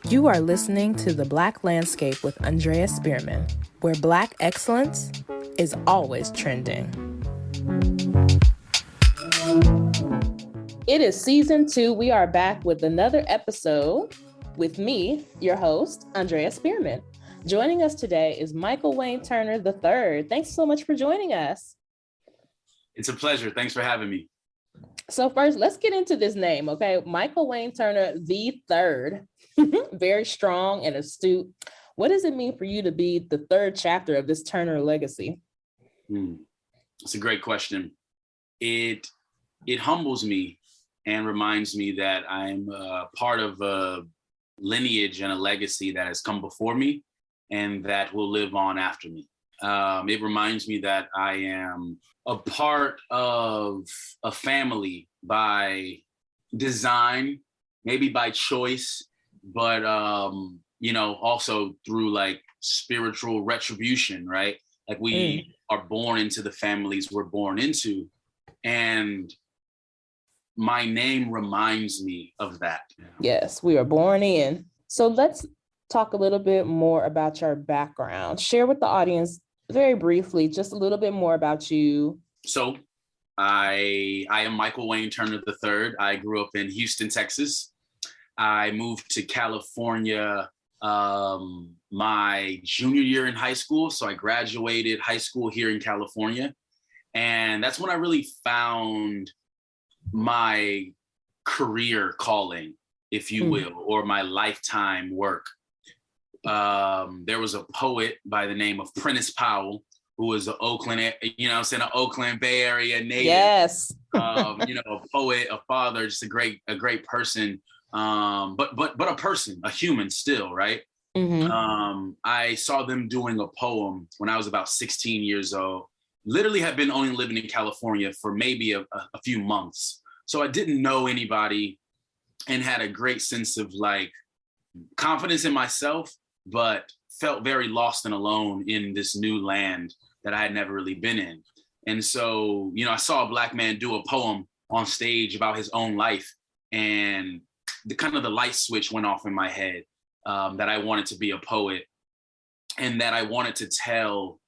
You are listening to The Black Landscape with Andrea Spearman, where Black excellence is always trending. It is season 2. We are back with another episode with me, your host, Andrea Spearman. Joining us today is Michael Wayne Turner III. Thanks so much for joining us. It's a pleasure. Thanks for having me. So first, let's get into this name, okay? Michael Wayne Turner III. Very strong and astute. What does it mean for you to be the third chapter of this Turner legacy? It's a great question. It humbles me and reminds me that I'm part of a lineage and a legacy that has come before me and that will live on after me. It reminds me that I am a part of a family by design, maybe by choice, but also through like spiritual retribution, right? Like we are born into the families we're born into, and my name reminds me of that. Yes, we are born in. So let's talk a little bit more about your background. Share with the audience very briefly, just a little bit more about you. So I am Michael Wayne Turner III. I grew up in Houston, Texas. I moved to California my junior year in high school. So I graduated high school here in California. And that's when I really found my career calling, if you will, or my lifetime work. There was a poet by the name of Prentice Powell, who was an Oakland, an Oakland Bay Area native. Yes. A poet, a father, just a great person. But a person, a human still, right? Mm-hmm. I saw them doing a poem when I was about 16 years old. Literally had been only living in California for maybe a few months. So I didn't know anybody and had a great sense of like confidence in myself, but felt very lost and alone in this new land that I had never really been in. And so, I saw a Black man do a poem on stage about his own life, and the light switch went off in my head, that I wanted to be a poet and that I wanted to tell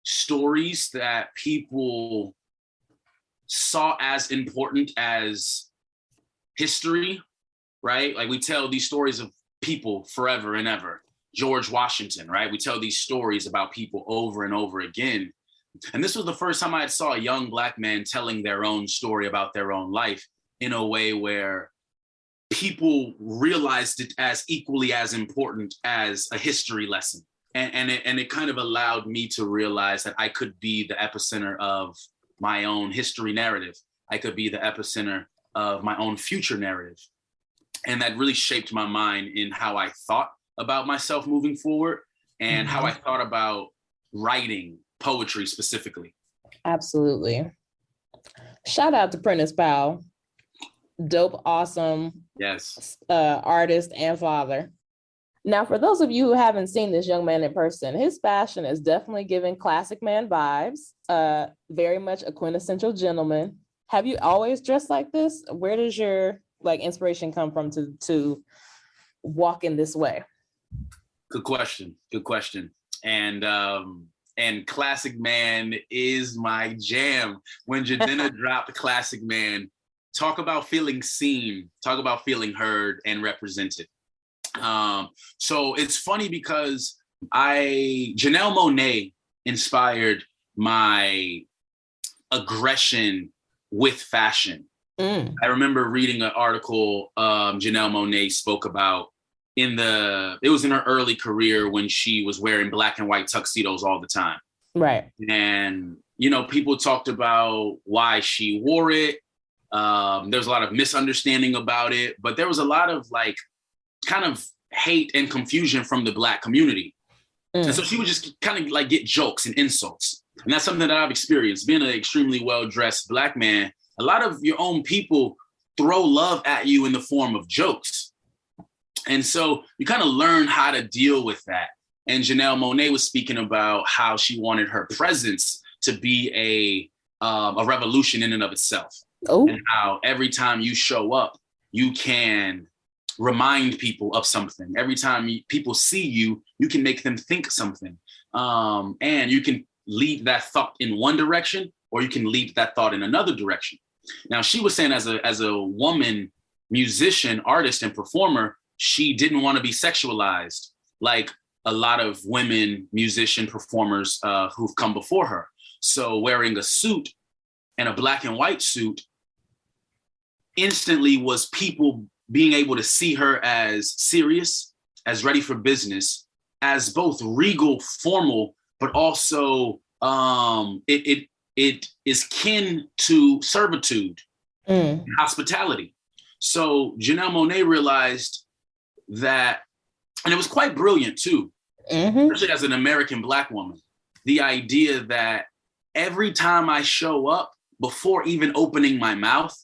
stories that people saw as important as history, right? Like we tell these stories of people forever and ever. George Washington, right? We tell these stories about people over and over again. And this was the first time I saw a young Black man telling their own story about their own life in a way where people realized it as equally as important as a history lesson. And it kind of allowed me to realize that I could be the epicenter of my own history narrative. I could be the epicenter of my own future narrative. And that really shaped my mind in how I thought about myself moving forward and how I thought about writing poetry specifically. Absolutely. Shout out to Prentice Powell. Dope, awesome. Yes. Artist and father. Now, for those of you who haven't seen this young man in person, his fashion is definitely giving classic man vibes. Very much a quintessential gentleman. Have you always dressed like this? Where does your inspiration come from to walk in this way? Good question. And Classic Man is my jam. When Jadena dropped Classic Man, talk about feeling seen, talk about feeling heard and represented. So it's funny because Janelle Monáe inspired my aggression with fashion. I remember reading an article Janelle Monáe spoke about it was in her early career when she was wearing black and white tuxedos all the time. Right. And, people talked about why she wore it. There was a lot of misunderstanding about it, but there was a lot of kind of hate and confusion from the Black community. And so she would just kind of get jokes and insults. And that's something that I've experienced. Being an extremely well-dressed Black man, a lot of your own people throw love at you in the form of jokes. And so you kind of learn how to deal with that. And Janelle Monáe was speaking about how she wanted her presence to be a revolution in and of itself. Oh. And how every time you show up, you can remind people of something. Every time people see you, you can make them think something. And you can lead that thought in one direction, or you can lead that thought in another direction. Now, she was saying as a woman, musician, artist, and performer, she didn't want to be sexualized like a lot of women, musician, performers who've come before her. So wearing a suit and a black and white suit instantly was people being able to see her as serious, as ready for business, as both regal, formal, but also it is kin to servitude, hospitality. So Janelle Monáe realized that, and it was quite brilliant too, especially as an American Black woman, the idea that every time I show up, before even opening my mouth,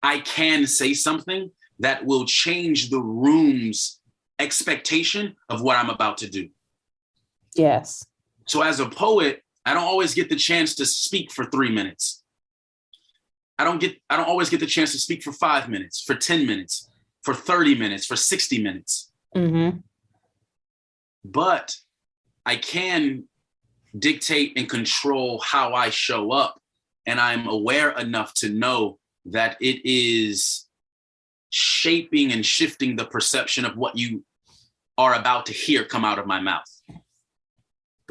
I can say something that will change the room's expectation of what I'm about to do. Yes. So as a poet, I don't always get the chance to speak for 3 minutes. I don't always get the chance to speak for 5 minutes, for 10 minutes, for 30 minutes, for 60 minutes. But I can dictate and control how I show up. And I'm aware enough to know that it is shaping and shifting the perception of what you are about to hear come out of my mouth.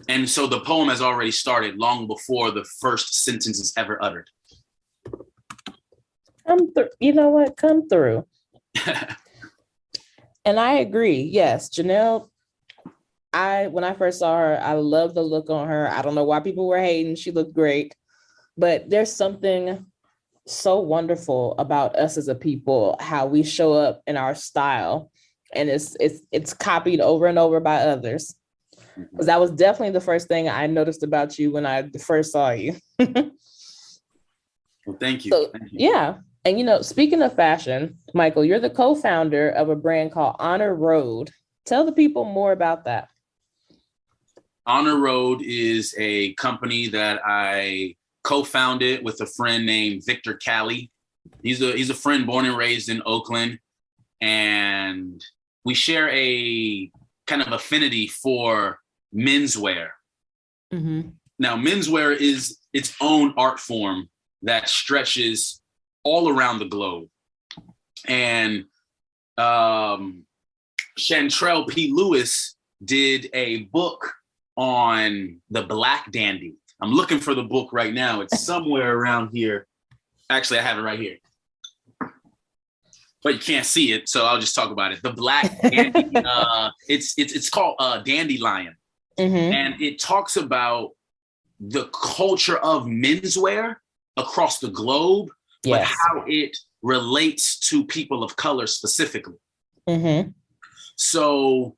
And so the poem has already started long before the first sentence is ever uttered. You know what? Come through. And I agree. Yes, Janelle, when I first saw her, I loved the look on her. I don't know why people were hating. She looked great. But there's something so wonderful about us as a people, how we show up in our style. And it's copied over and over by others. Because that was definitely the first thing I noticed about you when I first saw you. Well, thank you. So, thank you. Yeah. And, speaking of fashion, Michael, you're the co-founder of a brand called Honor Road. Tell the people more about that. Honor Road is a company that I co-founded with a friend named Victor Cali. He's a friend born and raised in Oakland. And we share a kind of affinity for menswear. Now, menswear is its own art form that stretches all around the globe. And Chantrell P. Lewis did a book on the Black dandy. I'm looking for the book right now. It's somewhere around here. Actually, I have it right here. But you can't see it, so I'll just talk about it. The Black dandy. It's called Dandelion. And it talks about the culture of menswear across the globe, but how it relates to people of color specifically. So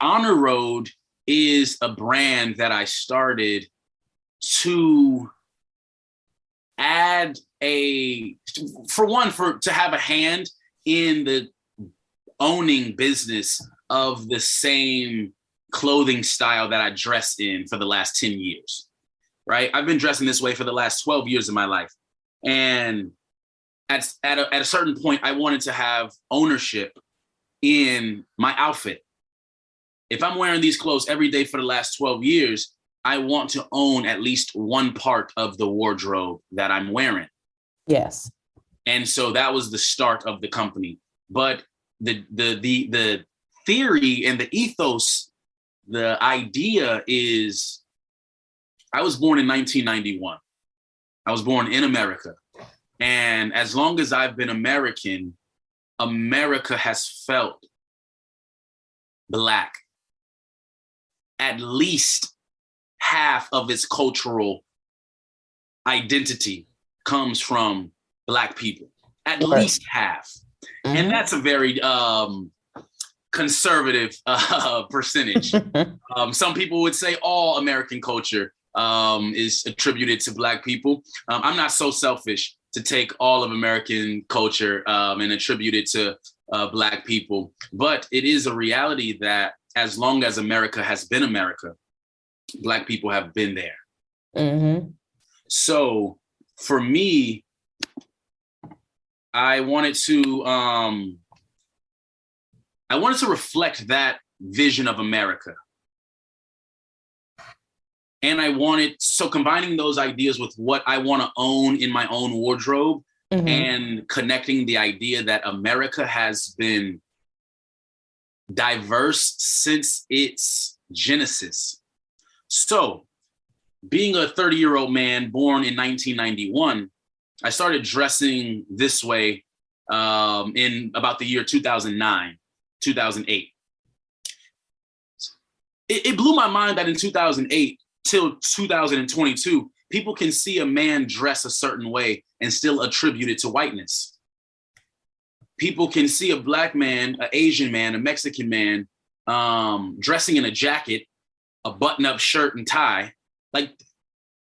Honor Road is a brand that I started to add to have a hand in the owning business of the same clothing style that I dress in for the last 10 years, right? I've been dressing this way for the last 12 years of my life. And at a certain point, I wanted to have ownership in my outfit. If I'm wearing these clothes every day for the last 12 years, I want to own at least one part of the wardrobe that I'm wearing. Yes. And so that was the start of the company. But the theory and the ethos, the idea is, I was born in 1991. I was born in America. And as long as I've been American, America has felt Black. At least half of its cultural identity comes from Black people. At least half. And that's a very conservative percentage. Some people would say all American culture is attributed to Black people. I'm not so selfish to take all of American culture and attribute it to Black people. But it is a reality that as long as America has been America, Black people have been there. So for me, I wanted to reflect that vision of America. And so combining those ideas with what I want to own in my own wardrobe, and connecting the idea that America has been diverse since its genesis. So being a 30-year-old man born in 1991, I started dressing this way in about the year 2009, 2008. It blew my mind that in 2008 till 2022, people can see a man dress a certain way and still attribute it to whiteness. People can see a Black man, an Asian man, a Mexican man dressing in a jacket, a button-up shirt and tie. Like,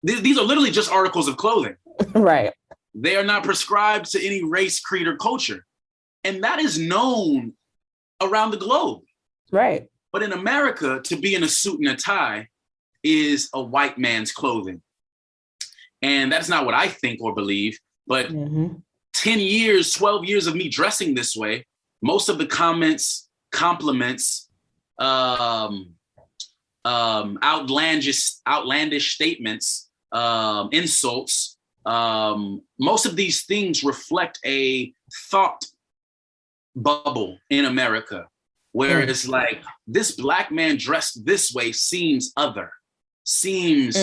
these are literally just articles of clothing. Right. They are not prescribed to any race, creed, or culture. And that is known around the globe. Right. But in America, to be in a suit and a tie is a white man's clothing. And that's not what I think or believe, but 10 years, 12 years of me dressing this way, most of the comments, compliments, outlandish statements, insults, most of these things reflect a thought bubble in America, where it's like, this Black man dressed this way seems other, seems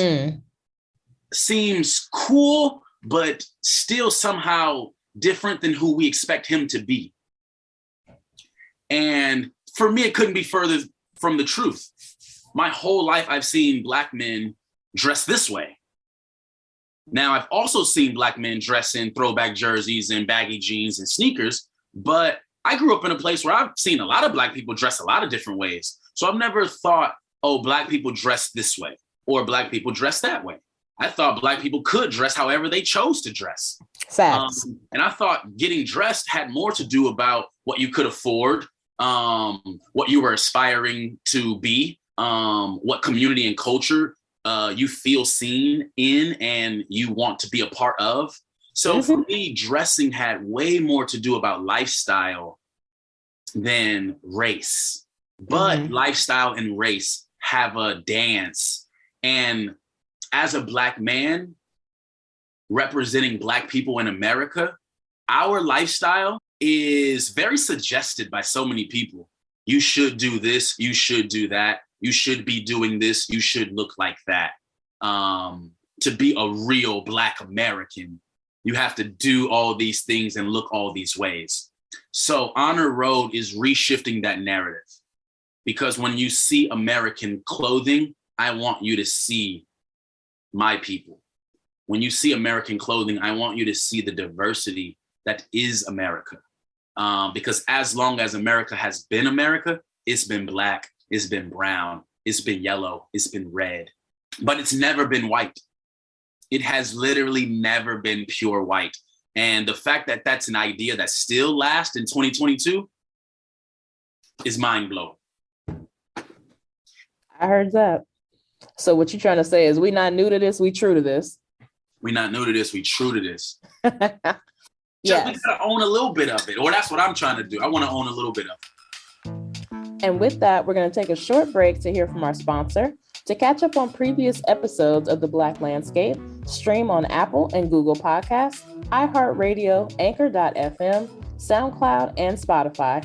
cool, but still somehow different than who we expect him to be. And for me, it couldn't be further from the truth. My whole life, I've seen Black men dress this way. Now, I've also seen Black men dress in throwback jerseys and baggy jeans and sneakers, but I grew up in a place where I've seen a lot of Black people dress a lot of different ways. So I've never thought, oh, Black people dress this way or Black people dress that way. I thought Black people could dress however they chose to dress. Facts. And I thought getting dressed had more to do about what you could afford, what you were aspiring to be, what community and culture you feel seen in and you want to be a part of. So for me, dressing had way more to do about lifestyle than race. But lifestyle and race have a dance. And as a Black man representing Black people in America, our lifestyle is very suggested by so many people. You should do this, you should do that, you should be doing this, you should look like that. To be a real Black American, you have to do all these things and look all these ways. So Honor Road is reshifting that narrative, because when you see American clothing, I want you to see my people. When you see American clothing, I want you to see the diversity that is America. Because as long as America has been America, it's been Black, it's been brown, it's been yellow, it's been red, but it's never been white. It has literally never been pure white. And the fact that that's an idea that still lasts in 2022 is mind-blowing. I heard that. So what you're trying to say is we not new to this, we true to this. We not new to this, we true to this. Yes. We gotta own a little bit of it, or that's what I'm trying to do. I want to own a little bit of it. And with that, we're going to take a short break to hear from our sponsor. To catch up on previous episodes of The Black Landscape, stream on Apple and Google Podcasts, iHeartRadio, Anchor.fm, SoundCloud, and Spotify.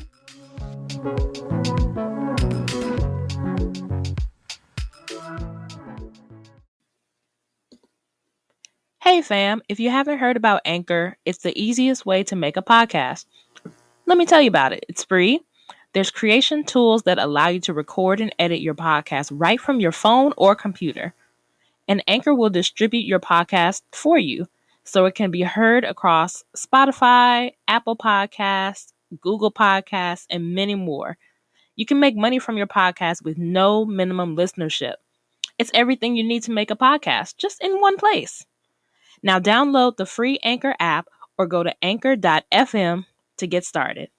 Hey fam, if you haven't heard about Anchor, it's the easiest way to make a podcast. Let me tell you about it. It's free. There's creation tools that allow you to record and edit your podcast right from your phone or computer. And Anchor will distribute your podcast for you, so it can be heard across Spotify, Apple Podcasts, Google Podcasts, and many more. You can make money from your podcast with no minimum listenership. It's everything you need to make a podcast, just in one place. Now download the free Anchor app or go to anchor.fm to get started.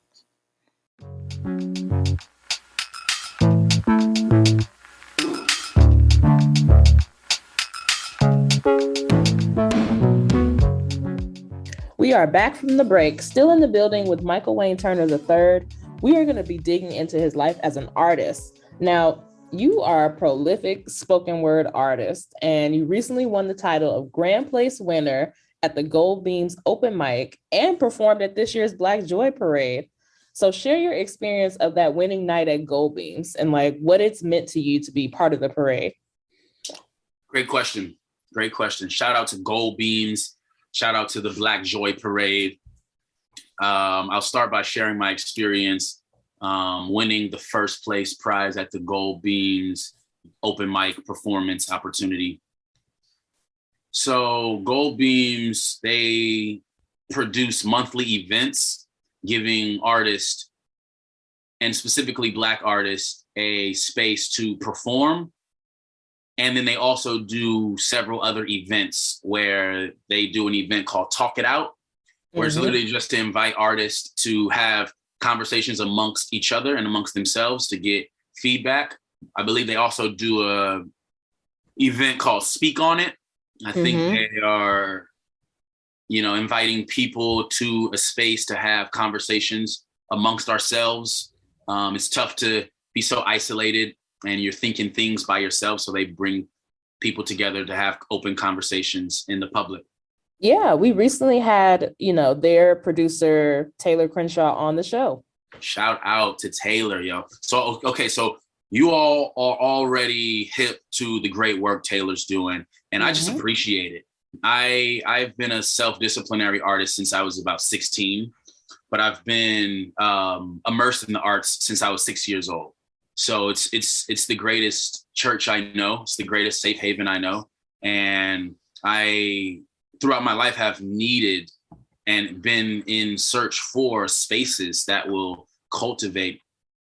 We are back from the break, still in the building with Michael Wayne Turner III. We are going to be digging into his life as an artist. Now, you are a prolific spoken word artist, and you recently won the title of Grand Place winner at the Gold Beams open mic and performed at this year's Black Joy Parade. So share your experience of that winning night at Gold Beams and like what it's meant to you to be part of the parade. Great question. Great question. Shout out to Gold Beams. Shout out to the Black Joy Parade. I'll start by sharing my experience winning the first place prize at the Gold Beams open mic performance opportunity. So Gold Beams, they produce monthly events giving artists, and specifically Black artists, a space to perform. And then they also do several other events where they do an event called Talk It Out, where it's literally just to invite artists to have conversations amongst each other and amongst themselves to get feedback. I believe they also do a event called Speak On It. I think they are, inviting people to a space to have conversations amongst ourselves. It's tough to be so isolated and you're thinking things by yourself. So they bring people together to have open conversations in the public. Yeah, we recently had, their producer, Taylor Crenshaw, on the show. Shout out to Taylor, yo. So, okay, so you all are already hip to the great work Taylor's doing, and I just appreciate it. I've been a self-disciplinary artist since I was about 16, but I've been immersed in the arts since I was 6 years old. So it's the greatest church I know. It's the greatest safe haven I know. And I, throughout my life, have needed and been in search for spaces that will cultivate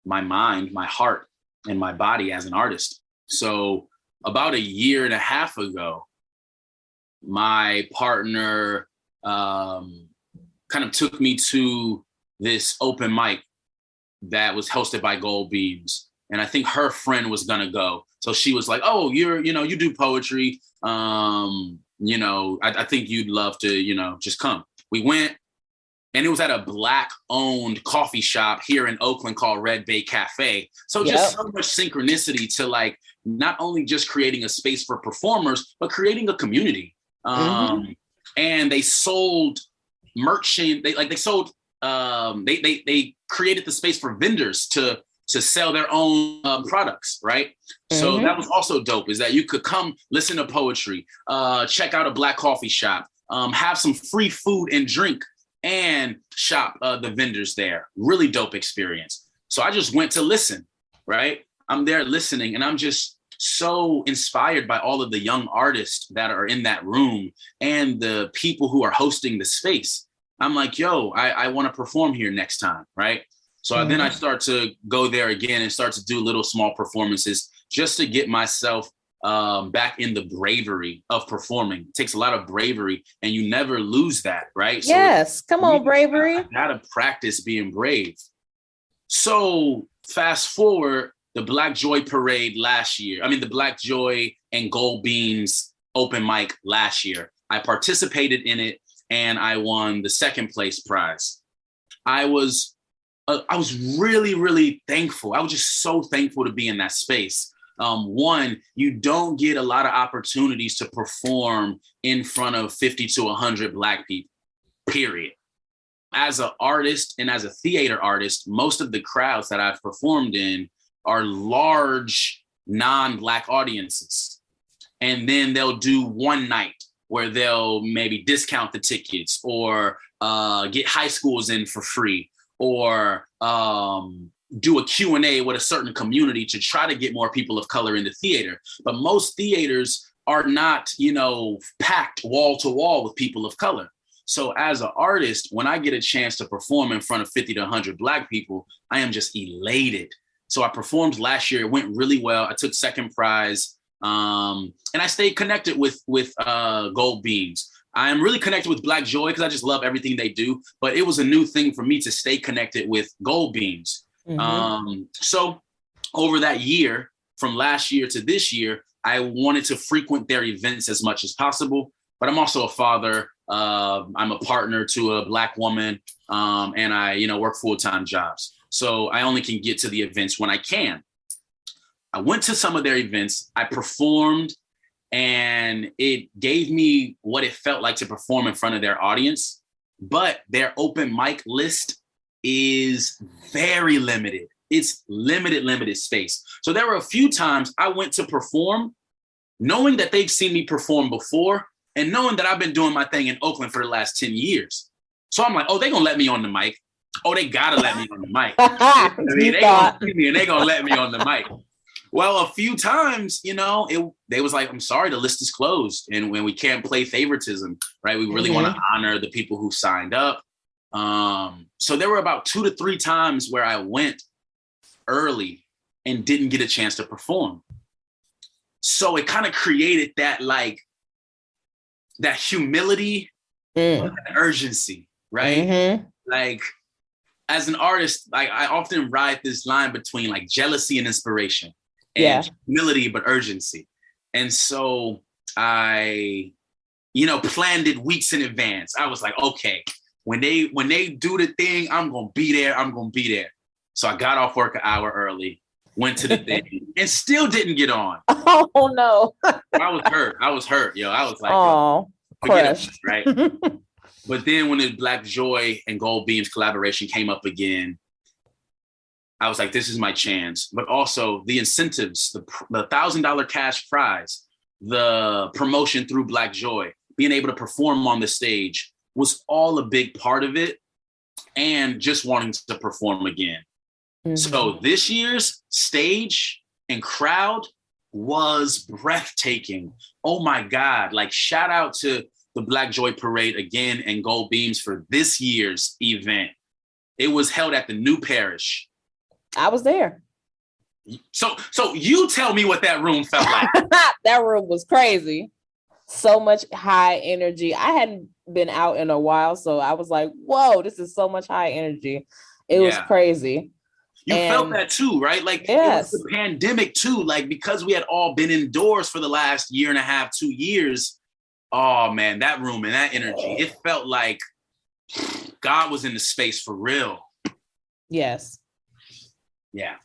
my mind, my heart, and my body as an artist. So about a year and a half ago, my partner kind of took me to this open mic that was hosted by Gold Beams. And I think her friend was gonna go. So she was like, oh, you do poetry. I think you'd love to, just come. We went, and it was at a Black-owned coffee shop here in Oakland called Red Bay Cafe. So just so much synchronicity to like, not only just creating a space for performers, but creating a community. And they sold merchant, they created the space for vendors to sell their own products, right? So that was also dope, is that you could come listen to poetry, check out a Black coffee shop, have some free food and drink, and shop the vendors there. Really dope experience. So I just went to listen, right? I'm there listening, and I'm just so inspired by all of the young artists that are in that room and the people who are hosting the space. I'm like, yo, I want to perform here next time, right? So then I start to go there again and start to do little small performances just to get myself back in the bravery of performing. It takes a lot of bravery, and you never lose that, right? Yes, so come on, bravery. I gotta practice being brave. So fast forward, the Black Joy Parade the Black Joy and Gold Beams open mic last year. I participated in it, and I won the second place prize. I was really, really thankful. I was just so thankful to be in that space. One, you don't get a lot of opportunities to perform in front of 50 to 100 Black people, period. As an artist and as a theater artist, most of the crowds that I've performed in are large non-Black audiences. And then they'll do one night where they'll maybe discount the tickets or get high schools in for free, or do a Q&A with a certain community to try to get more people of color into theater. But most theaters are not, packed wall to wall with people of color. So as an artist, when I get a chance to perform in front of 50 to 100 Black people, I am just elated. So I performed last year. It went really well. I took second prize, and I stayed connected with Gold Beams. I am really connected with Black Joy because I just love everything they do. But it was a new thing for me to stay connected with Gold Beams. So over that year, from last year to this year, I wanted to frequent their events as much as possible. But I'm also a father. I'm a partner to a Black woman, and I, work full-time jobs. So I only can get to the events when I can. I went to some of their events, I performed, and it gave me what it felt like to perform in front of their audience. But their open mic list is very limited. It's limited space. So there were a few times I went to perform knowing that they've seen me perform before and knowing that I've been doing my thing in Oakland for the last 10 years. So I'm like, oh, they're going to let me on the mic. Oh, they got to let me on the mic. They're going to see me and they're going to let me on the mic. Well, a few times, they was like, I'm sorry, the list is closed. And when we can't play favoritism, right? We really want to honor the people who signed up. So there were about 2 to 3 times where I went early and didn't get a chance to perform. So it kind of created that humility, that urgency, right? Like as an artist, I often ride this line between like jealousy and inspiration. And humility, but urgency. And so I, planned it weeks in advance. I was like, okay, when they do the thing, I'm going to be there. So I got off work an hour early, went to the thing and still didn't get on. Oh no. I was hurt. Yo, I was like, crushed. Right. But then when the Black Joy and Gold Beams collaboration came up again, I was like, this is my chance. But also the incentives, the $1,000 cash prize, the promotion through Black Joy, being able to perform on the stage was all a big part of it. And just wanting to perform again. So this year's stage and crowd was breathtaking. Oh my God. Like shout out to the Black Joy Parade again and Gold Beams for this year's event. It was held at the New Parish. I was there. So you tell me what that room felt like. That room was crazy. So much high energy. I hadn't been out in a while, so I was like, whoa, this is so much high energy. It was crazy. You felt that too, right? Like it was the pandemic too. Like because we had all been indoors for the last year and a half, 2 years. Oh man, that room and that energy, it felt like God was in the space for real. Yes. Yeah.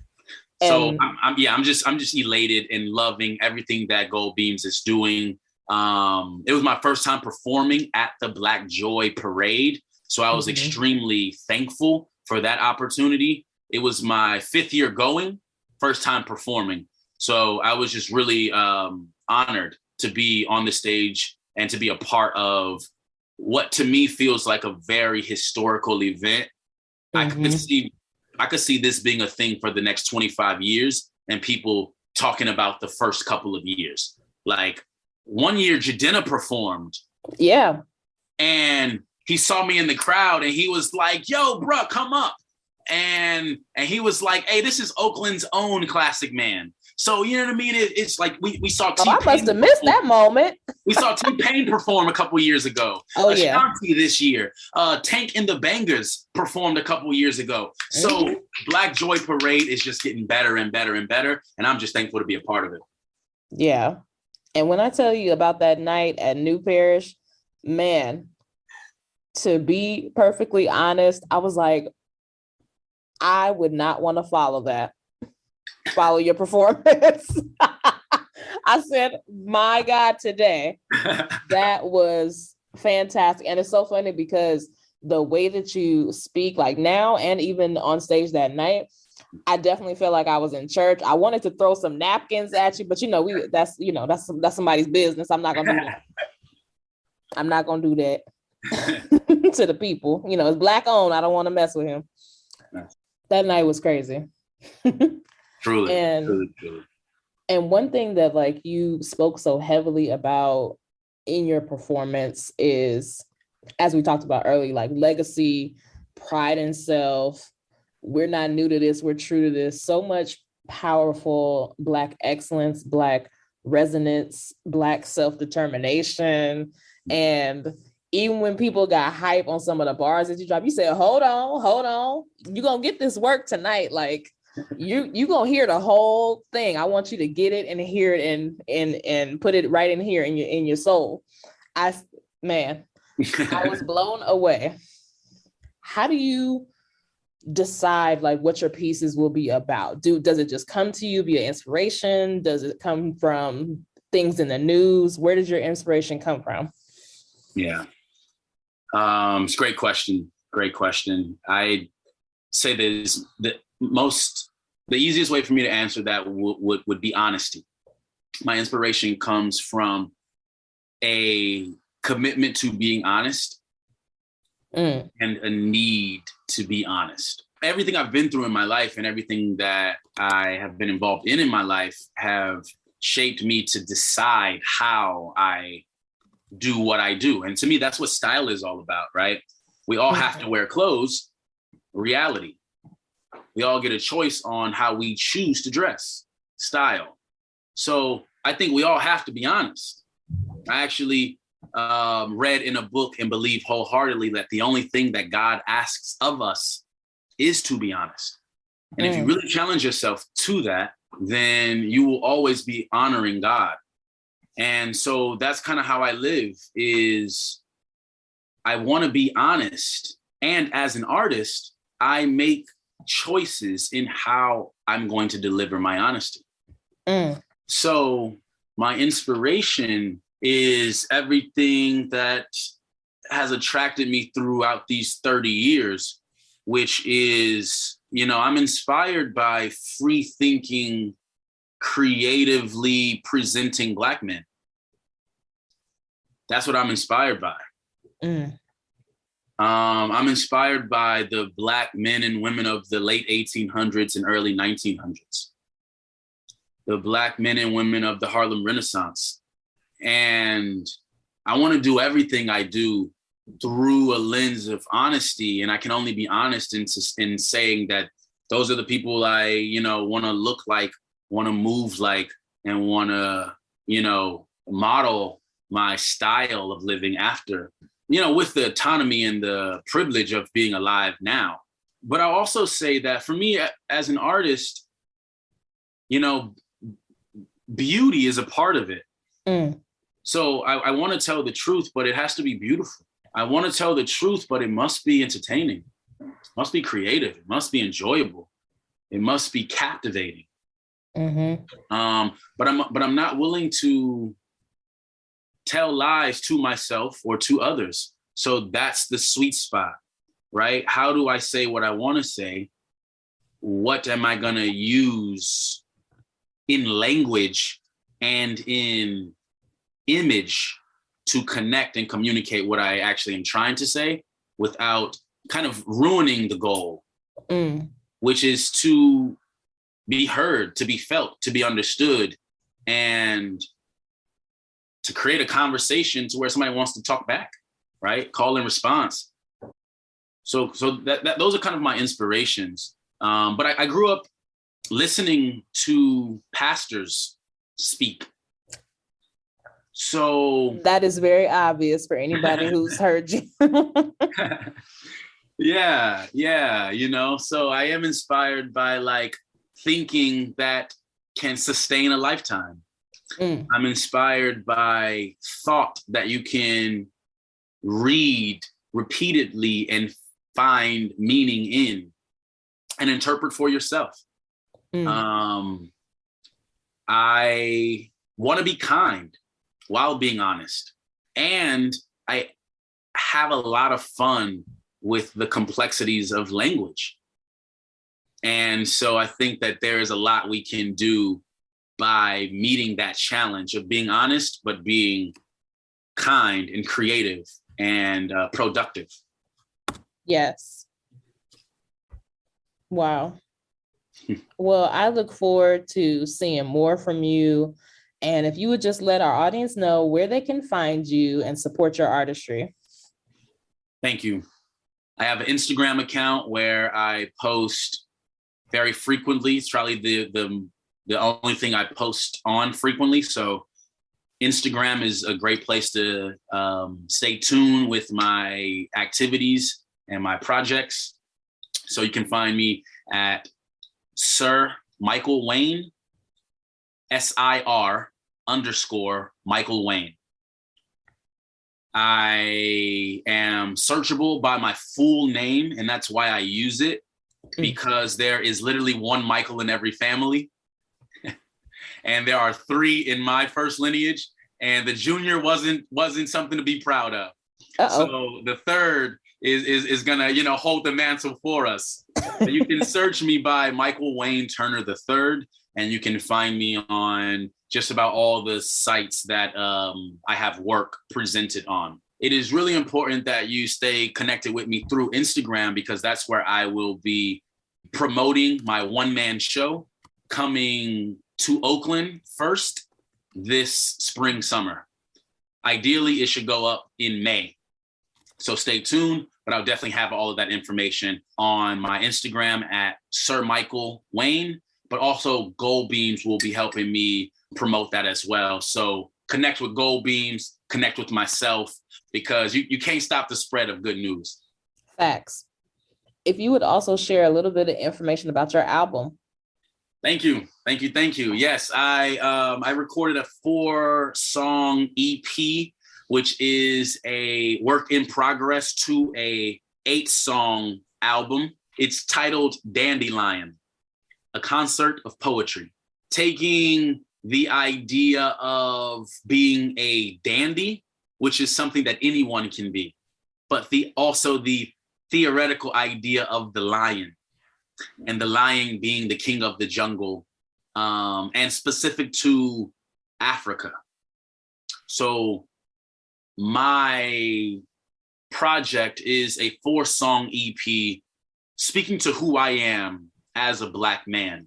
So I'm just elated and loving everything that Gold Beams is doing. It was my first time performing at the Black Joy Parade. So I was extremely thankful for that opportunity. It was my 5th year going, first time performing. So I was just really honored to be on the stage and to be a part of what to me feels like a very historical event. I could see this being a thing for the next 25 years and people talking about the first couple of years. Like one year, Jadena performed. Yeah. And he saw me in the crowd and he was like, yo, bro, come up. And he was like, hey, this is Oakland's own Classic Man. So, you know what I mean? It's like we saw T-Pain. I must have missed that moment. We saw T-Pain perform a couple years ago. Ashanti this year. Tank and the Bangers performed a couple years ago. So Black Joy Parade is just getting better and better and better. And I'm just thankful to be a part of it. Yeah. And when I tell you about that night at New Parish, man, to be perfectly honest, I was like, I would not want to follow your performance. I said, my God, today, that was fantastic. And it's so funny because the way that you speak like now and even on stage that night, I definitely feel like I was in church. I wanted to throw some napkins at you, but that's somebody's business. I'm not gonna do that. I'm not gonna do that to the people. It's Black owned. I don't want to mess with him. That night was crazy. Truly. And one thing that like you spoke so heavily about in your performance is, as we talked about earlier, like legacy, pride in self. We're not new to this. We're true to this. So much powerful Black excellence, Black resonance, Black self-determination. And even when people got hype on some of the bars that you dropped, you said, hold on. You're going to get this work tonight. Like you going to hear the whole thing. I want you to get it and hear it and put it right in here in your soul. Man, I was blown away. How do you decide like what your pieces will be about? Does it just come to you via inspiration? Does it come from things in the news? Where does your inspiration come from? Yeah. It's a great question. Great question. I say this, the easiest way for me to answer that would be honesty. My inspiration comes from a commitment to being honest and a need to be honest. Everything I've been through in my life and everything that I have been involved in my life have shaped me to decide how I do what I do. And to me, that's what style is all about, right? We all have to wear clothes, reality. We all get a choice on how we choose to dress, style. So I think we all have to be honest. I actually read in a book and believe wholeheartedly that the only thing that God asks of us is to be honest. And if you really challenge yourself to that, then you will always be honoring God. And so that's kind of how I live, is I want to be honest. And as an artist, I make choices in how I'm going to deliver my honesty. So my inspiration is everything that has attracted me throughout these 30 years, which is, I'm inspired by free thinking, creatively presenting Black men. That's what I'm inspired by. I'm inspired by the Black men and women of the late 1800s and early 1900s, the Black men and women of the Harlem Renaissance. And I want to do everything I do through a lens of honesty. And I can only be honest in saying that those are the people I, want to look like, want to move like, and want to, model my style of living after, with the autonomy and the privilege of being alive now. But I'll also say that for me as an artist, beauty is a part of it. So I want to tell the truth, but it has to be beautiful. I want to tell the truth, but it must be entertaining. It must be creative. It must be enjoyable. It must be captivating. But I'm not willing to tell lies to myself or to others. So that's the sweet spot, right? How do I say what I want to say? What am I going to use in language and in image to connect and communicate what I actually am trying to say without kind of ruining the goal, which is to be heard, to be felt, to be understood, and to create a conversation to where somebody wants to talk back, right? Call and response. So that those are kind of my inspirations. But I grew up listening to pastors speak. So that is very obvious for anybody who's heard you. Yeah. So I am inspired by thinking that can sustain a lifetime. I'm inspired by thought that you can read repeatedly and find meaning in and interpret for yourself. I want to be kind while being honest. And I have a lot of fun with the complexities of language. And so I think that there is a lot we can do by meeting that challenge of being honest, but being kind and creative and productive. Yes. Wow. Well, I look forward to seeing more from you. And if you would just let our audience know where they can find you and support your artistry. Thank you. I have an Instagram account where I post very frequently. It's probably the only thing I post on frequently. So Instagram is a great place to stay tuned with my activities and my projects. So you can find me at Sir Michael Wayne, SIR_Michael Wayne. I am searchable by my full name, and that's why I use it, because there is literally one Michael in every family. And there are 3 in my first lineage, and the junior wasn't something to be proud of. Uh-oh. So the third is gonna, hold the mantle for us. So you can search me by Michael Wayne Turner III, and you can find me on just about all the sites that I have work presented on. It is really important that you stay connected with me through Instagram, because that's where I will be promoting my one-man show coming to Oakland first this spring, summer. Ideally, it should go up in May. So stay tuned, but I'll definitely have all of that information on my Instagram at Sir Michael Wayne, but also Gold Beams will be helping me promote that as well. So connect with Gold Beams, connect with myself, because you can't stop the spread of good news. Facts. If you would also share a little bit of information about your album. Thank you. Yes, I recorded a 4-song EP, which is a work in progress to a 8-song album. It's titled Dandelion, a concert of poetry. Taking the idea of being a dandy, which is something that anyone can be, but also the theoretical idea of the lion, and the lion being the king of the jungle, and specific to Africa. So my project is a 4-song EP speaking to who I am as a Black man.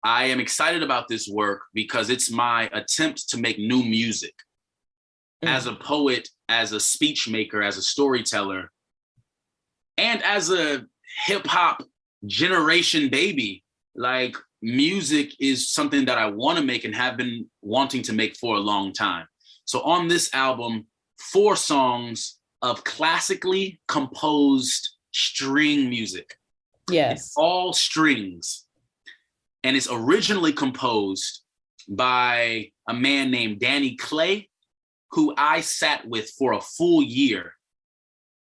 I am excited about this work because it's my attempt to make new music. As a poet, as a speech maker, as a storyteller, and as a hip hop generation baby, like, music is something that I want to make and have been wanting to make for a long time. So on this album, 4 songs of classically composed string music. Yes. It's all strings. And it's originally composed by a man named Danny Clay, who I sat with for a full year.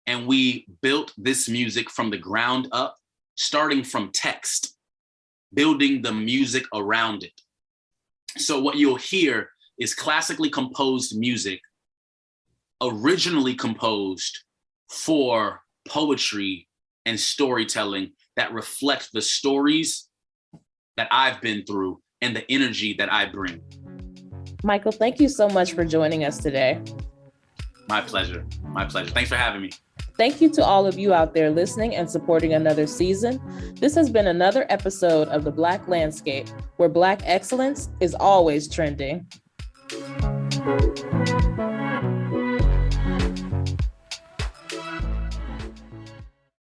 And we built this music from the ground up, starting from text, building the music around it. So what you'll hear is classically composed music, originally composed for poetry and storytelling that reflect the stories that I've been through and the energy that I bring. Michael, thank you so much for joining us today. My pleasure. Thanks for having me. Thank you to all of you out there listening and supporting another season. This has been another episode of The Black Landscape, where Black excellence is always trending.